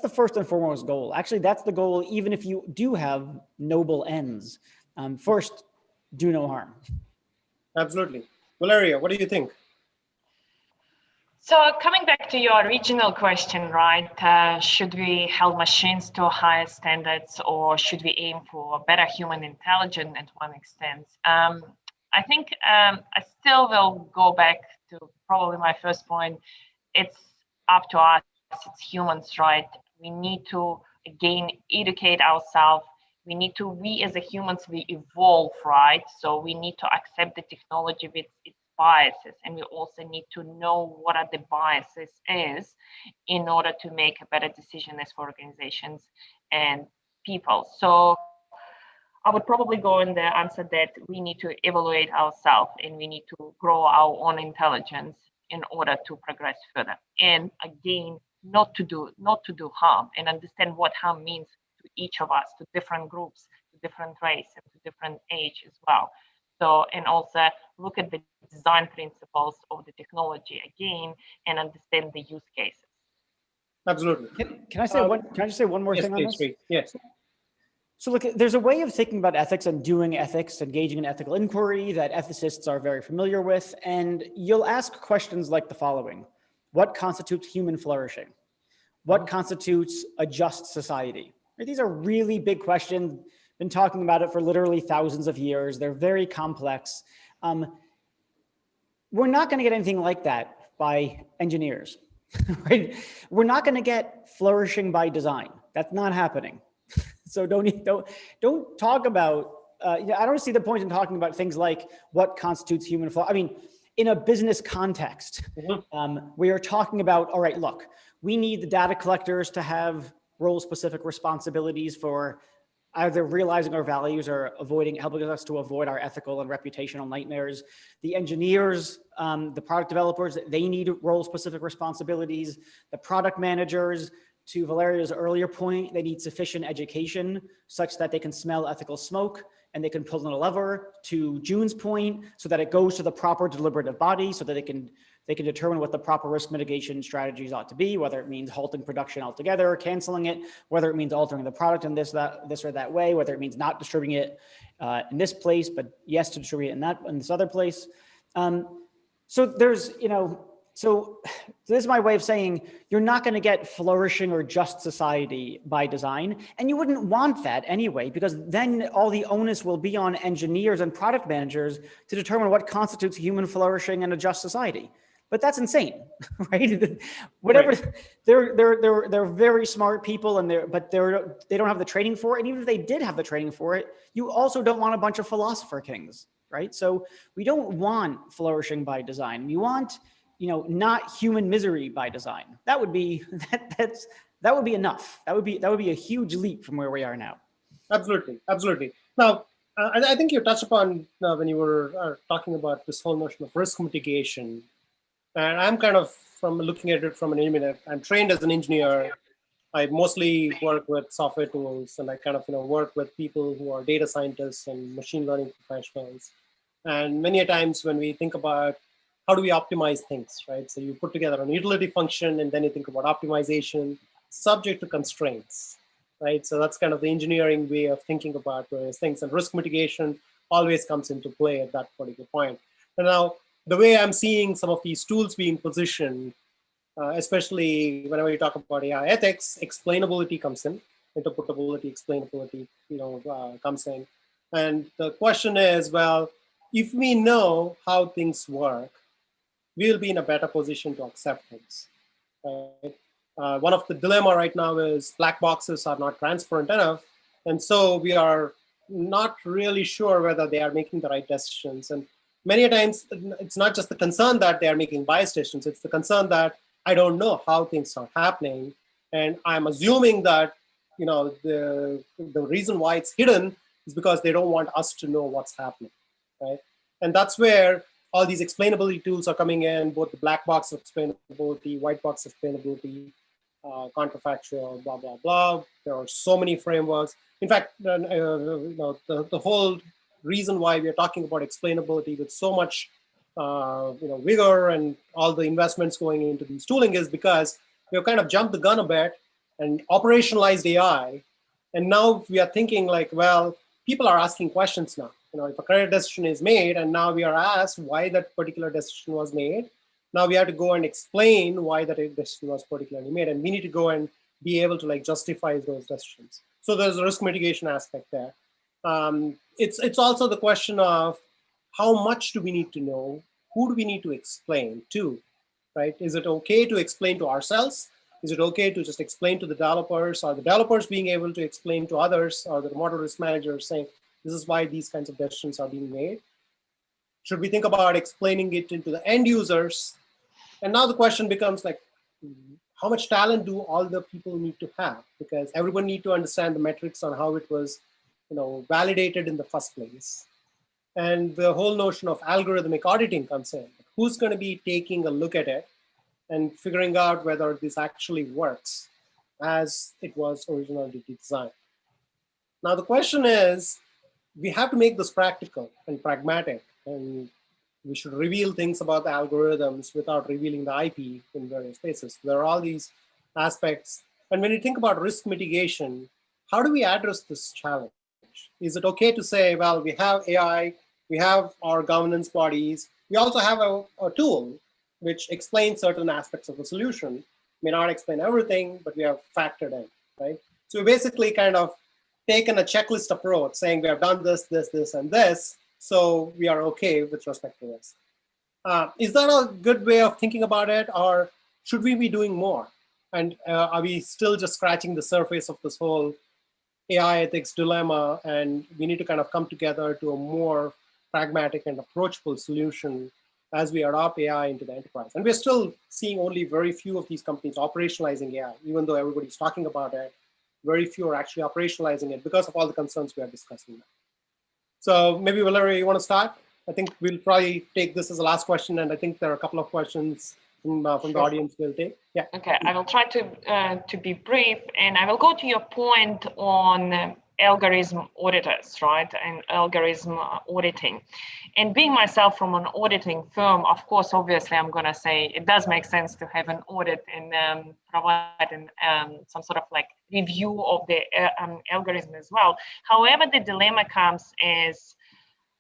the first and foremost goal. Actually, that's the goal, even if you do have noble ends. First, do no harm. Absolutely. Valeria, what do you think? So coming back to your original question, right? Should we hold machines to higher standards, or should we aim for better human intelligence at one extent? I think I still will go back to probably my first point. It's up to us, it's humans, right? We need to, again, educate ourselves. We as a humans, we evolve, right? So we need to accept the technology with its biases, and we also need to know what are the biases is in order to make a better decision as for organizations and people. So I would probably go in the answer that we need to evaluate ourselves, and we need to grow our own intelligence in order to progress further. And again, not to do harm, and understand what harm means to each of us, to different groups, to different race, and to different age as well. So, and also look at the design principles of the technology again, and understand the use cases. Absolutely. Can I just say one more thing on this? Yes. So look, there's a way of thinking about ethics and doing ethics, engaging in ethical inquiry that ethicists are very familiar with. And you'll ask questions like the following: what constitutes human flourishing? What constitutes a just society? These are really big questions. Been talking about it for literally thousands of years. They're very complex. We're not going to get anything like that by engineers, right? We're not going to get flourishing by design. That's not happening. So don't talk about I don't see the point in talking about things like what constitutes human flow. I mean, in a business context, we are talking about, all right, look, we need the data collectors to have role-specific responsibilities for either realizing our values or helping us to avoid our ethical and reputational nightmares. The engineers, the product developers, they need role-specific responsibilities. The product managers, to Valeria's earlier point, they need sufficient education such that they can smell ethical smoke and they can pull in a lever, to Jun's point, so that it goes to the proper deliberative body so that they can determine what the proper risk mitigation strategies ought to be, whether it means halting production altogether, canceling it, whether it means altering the product in this or that way, whether it means not distributing it in this place, but yes to distribute it in this other place. So there's, so this is my way of saying you're not going to get flourishing or just society by design. And you wouldn't want that anyway, because then all the onus will be on engineers and product managers to determine what constitutes human flourishing and a just society. But that's insane, right? Whatever, right. They're very smart people, and they don't have the training for it. And even if they did have the training for it, you also don't want a bunch of philosopher kings, right? So we don't want flourishing by design. We want, not human misery by design. That would be that would be enough. That would be a huge leap from where we are now. Absolutely, absolutely. Now, I think you touched upon when you were talking about this whole notion of risk mitigation. And I'm kind of looking at it from an engineer. I'm trained as an engineer. I mostly work with software tools, and I kind of work with people who are data scientists and machine learning professionals. And many a times when we think about how do we optimize things, right? So you put together an utility function, and then you think about optimization subject to constraints, right? So that's kind of the engineering way of thinking about various things. And risk mitigation always comes into play at that particular point. And now, the way I'm seeing some of these tools being positioned, especially whenever you talk about AI ethics, explainability comes in, interpretability, explainability, comes in. And the question is, well, if we know how things work, we'll be in a better position to accept things. Right? One of the dilemma right now is black boxes are not transparent enough. And so we are not really sure whether they are making the right decisions. And many times, it's not just the concern that they are making biased decisions, it's the concern that I don't know how things are happening. And I'm assuming that the reason why it's hidden is because they don't want us to know what's happening, right? And that's where all these explainability tools are coming in, both the black box explainability, white box explainability, counterfactual, blah, blah, blah. There are so many frameworks. In fact, the whole reason why we are talking about explainability with so much vigor and all the investments going into these tooling is because we've kind of jumped the gun a bit and operationalized AI. And now we are thinking like, well, people are asking questions now. If a credit decision is made and now we are asked why that particular decision was made, now we have to go and explain why that decision was particularly made. And we need to go and be able to justify those decisions. So there's a risk mitigation aspect there. It's also the question of how much do we need to know? Who do we need to explain to, right? Is it okay to explain to ourselves? Is it okay to just explain to the developers? Are the developers being able to explain to others, or the model risk managers saying, this is why these kinds of decisions are being made? Should we think about explaining it into the end users? And now the question becomes like, how much talent do all the people need to have? Because everyone need to understand the metrics on how it was validated in the first place. And the whole notion of algorithmic auditing comes in. Who's going to be taking a look at it and figuring out whether this actually works as it was originally designed? Now, the question is, we have to make this practical and pragmatic, and we should reveal things about the algorithms without revealing the IP in various places. There are all these aspects. And when you think about risk mitigation, how do we address this challenge? Is it okay to say, well, we have AI, we have our governance bodies, we also have a tool which explains certain aspects of the solution, may not explain everything, but we have factored in, right? So we basically kind of taken a checklist approach saying we have done this, this, this, and this, so we are okay with respect to this. Is that a good way of thinking about it, or should we be doing more? And are we still just scratching the surface of this whole AI ethics dilemma, and we need to kind of come together to a more pragmatic and approachable solution as we adopt AI into the enterprise. And we're still seeing only very few of these companies operationalizing AI, even though everybody's talking about it. Very few are actually operationalizing it because of all the concerns we are discussing now. So maybe Valeria, you want to start? I think we'll probably take this as the last question, and I think there are a couple of questions from the audience we'll take. Yeah. Okay, I will try to be brief, and I will go to your point on algorithm auditors, right, and algorithm auditing. And being myself from an auditing firm, of course, obviously, I'm going to say it does make sense to have an audit and provide some sort of like review of the algorithm as well. However, the dilemma comes is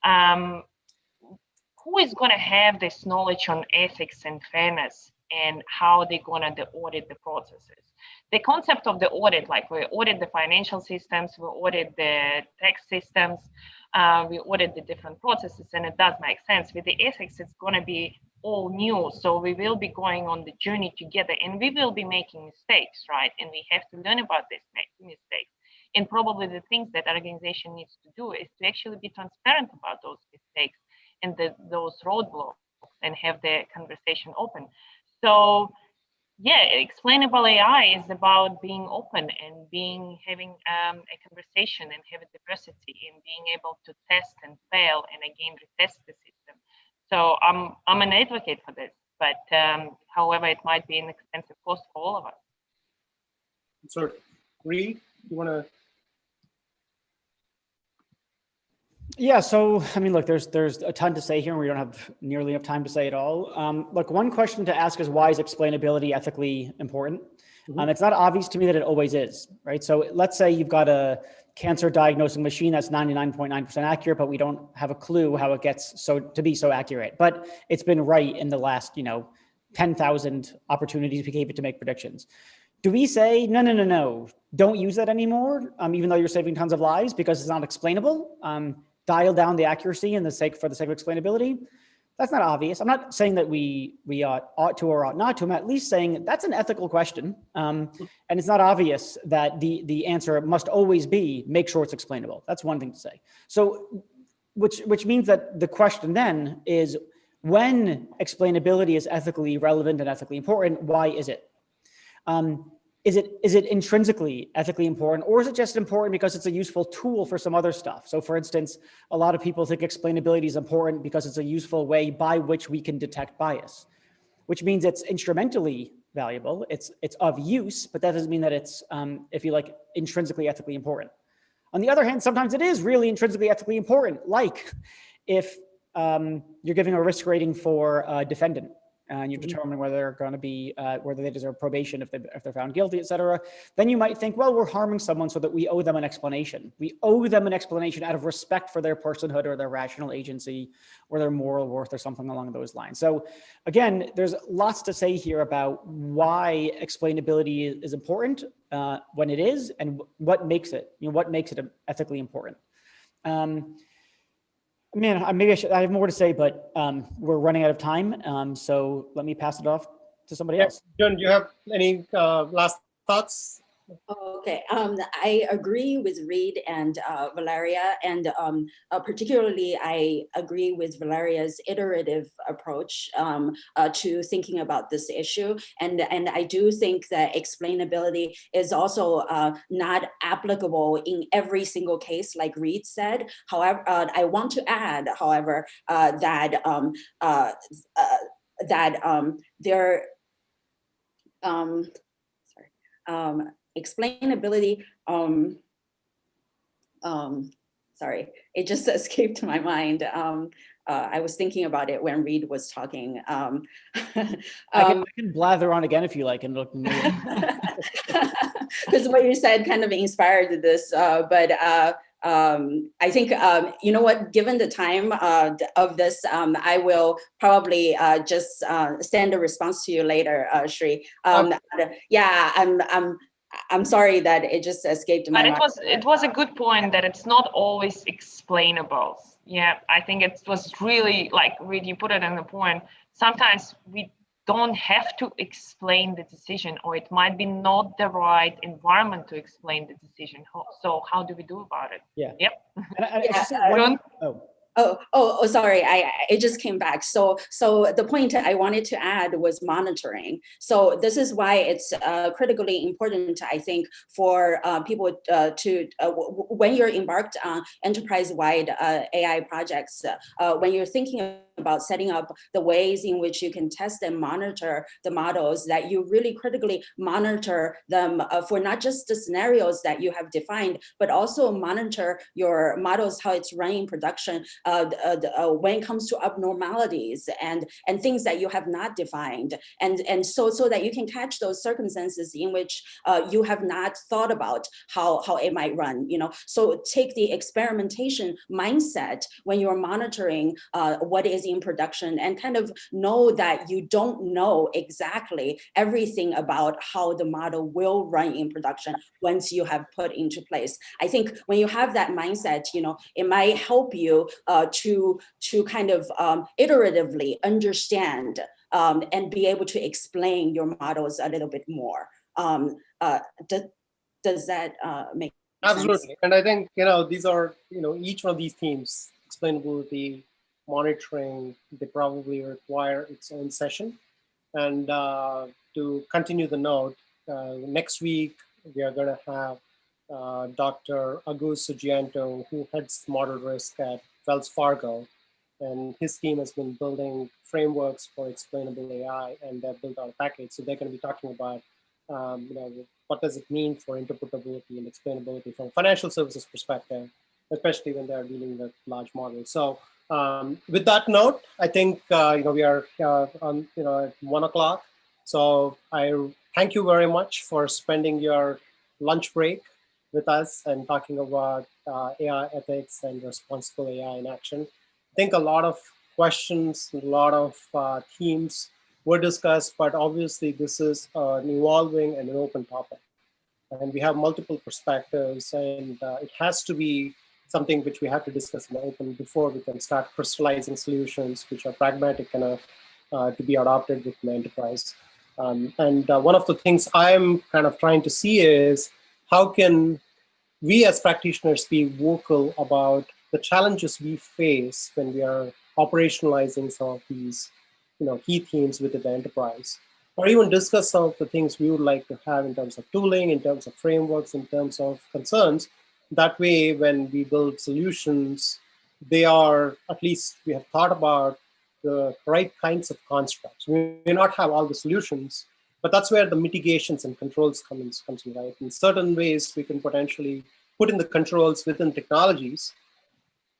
who is going to have this knowledge on ethics and fairness and how they're going to audit the processes. The concept of the audit, like we audit the financial systems, we audit the tax systems, we audit the different processes, and it does make sense. With the ethics, it's going to be all new. So we will be going on the journey together, and we will be making mistakes, right? And we have to learn about these mistakes. And probably the things that our organization needs to do is to actually be transparent about those mistakes and those roadblocks and have the conversation open. So yeah, explainable AI is about being open and having a conversation and having diversity and being able to test and fail and again retest the system. So I'm an advocate for this, but however, it might be an expensive cost for all of us. So, Reid, you want to? Yeah, so I mean, look, there's a ton to say here, and we don't have nearly enough time to say it all. Look, one question to ask is, why is explainability ethically important? Mm-hmm. It's not obvious to me that it always is, right? So let's say you've got a cancer diagnosing machine that's 99.9% accurate, but we don't have a clue how it gets to be so accurate. But it's been right in the last, 10,000 opportunities we gave it to make predictions. Do we say, no, don't use that anymore, even though you're saving tons of lives because it's not explainable? Dial down the accuracy for the sake of explainability. That's not obvious. I'm not saying that we ought to or ought not to. I'm at least saying that's an ethical question. And it's not obvious that the answer must always be make sure it's explainable. That's one thing to say. So, which means that the question then is, when explainability is ethically relevant and ethically important, why is it? Is it intrinsically ethically important, or is it just important because it's a useful tool for some other stuff? So for instance, a lot of people think explainability is important because it's a useful way by which we can detect bias, which means it's instrumentally valuable, it's of use, but that doesn't mean that it's, if you like, intrinsically ethically important. On the other hand, sometimes it is really intrinsically ethically important, like if you're giving a risk rating for a defendant, and you're determining whether they're going to be, whether they deserve probation if they're found guilty, et cetera, then you might think, well, we're harming someone so that we owe them an explanation. We owe them an explanation out of respect for their personhood or their rational agency or their moral worth or something along those lines. So again, there's lots to say here about why explainability is important when it is, and what makes it, what makes it ethically important. Man, maybe I have more to say, but we're running out of time. So let me pass it off to somebody else. Jun, do you have any last thoughts? Okay, I agree with Reid and Valeria, and particularly I agree with Valeria's iterative approach to thinking about this issue. And I do think that explainability is also not applicable in every single case, like Reid said. However, I want to add, however, that explainability, sorry, it just escaped my mind. I was thinking about it when Reid was talking. I can blather on again if you like. And because what you said kind of inspired this, but I think, you know what, given the time of this, I will probably just send a response to you later, Shri. Yeah, I'm sorry that it just escaped my mind. But it was a good point that it's not always explainable. Yeah, I think it was really, like Reid, you put it in the point. Sometimes we don't have to explain the decision, or it might be not the right environment to explain the decision. So how do we do about it? Yeah. Yep. Sorry, it just came back. So the point I wanted to add was monitoring. So this is why it's critically important, I think, for people to when you're embarked on enterprise-wide AI projects, when you're thinking about setting up the ways in which you can test and monitor the models, that you really critically monitor them for not just the scenarios that you have defined, but also monitor your models, how it's running in production, when it comes to abnormalities and things that you have not defined, and so that you can catch those circumstances in which you have not thought about how it might run. So take the experimentation mindset when you're monitoring what is in production, and kind of know that you don't know exactly everything about how the model will run in production once you have put into place. I think when you have that mindset, it might help you to kind of iteratively understand and be able to explain your models a little bit more. Does that make Absolutely. sense? And I think, these are, each one of these themes, explainability, monitoring, they probably require its own session. And to continue the note, next week, we are going to have Dr. Agus Sugianto, who heads model risk at Wells Fargo. And his team has been building frameworks for explainable AI, and they've built out a package. So they're going to be talking about, what does it mean for interpretability and explainability from a financial services perspective, especially when they're dealing with large models. So with that note, I think we are on at 1 o'clock. So I thank you very much for spending your lunch break with us and talking about AI ethics and responsible AI in action. I think a lot of questions, a lot of themes were discussed, but obviously this is an evolving and an open topic. And we have multiple perspectives, and it has to be something which we have to discuss in open before we can start crystallizing solutions which are pragmatic enough to be adopted within the enterprise. And one of the things I'm kind of trying to see is how can we as practitioners be vocal about the challenges we face when we are operationalizing some of these key themes within the enterprise, or even discuss some of the things we would like to have in terms of tooling, in terms of frameworks, in terms of concerns. That way, when we build solutions, they are, at least we have thought about the right kinds of constructs. We may not have all the solutions, but that's where the mitigations and controls comes in, right? In certain ways, we can potentially put in the controls within technologies.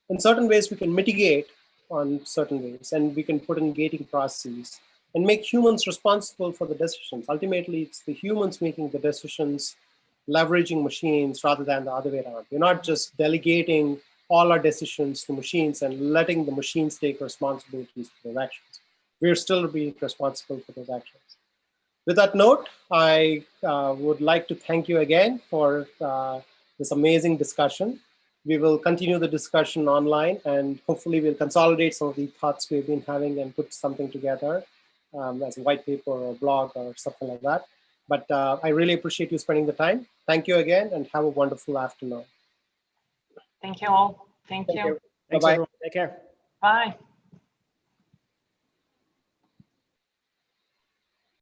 In certain ways, we can mitigate on certain ways, and we can put in gating processes and make humans responsible for the decisions. Ultimately, it's the humans making the decisions, leveraging machines rather than the other way around. We're not just delegating all our decisions to machines and letting the machines take responsibilities for those actions. We're still being responsible for those actions. With that note, I would like to thank you again for this amazing discussion. We will continue the discussion online, and hopefully we'll consolidate some of the thoughts we've been having and put something together as a white paper or blog or something like that. But I really appreciate you spending the time. Thank you again, and have a wonderful afternoon. Thank you all. Thank you. Thanks, Bye-bye. everyone. Take care. Bye.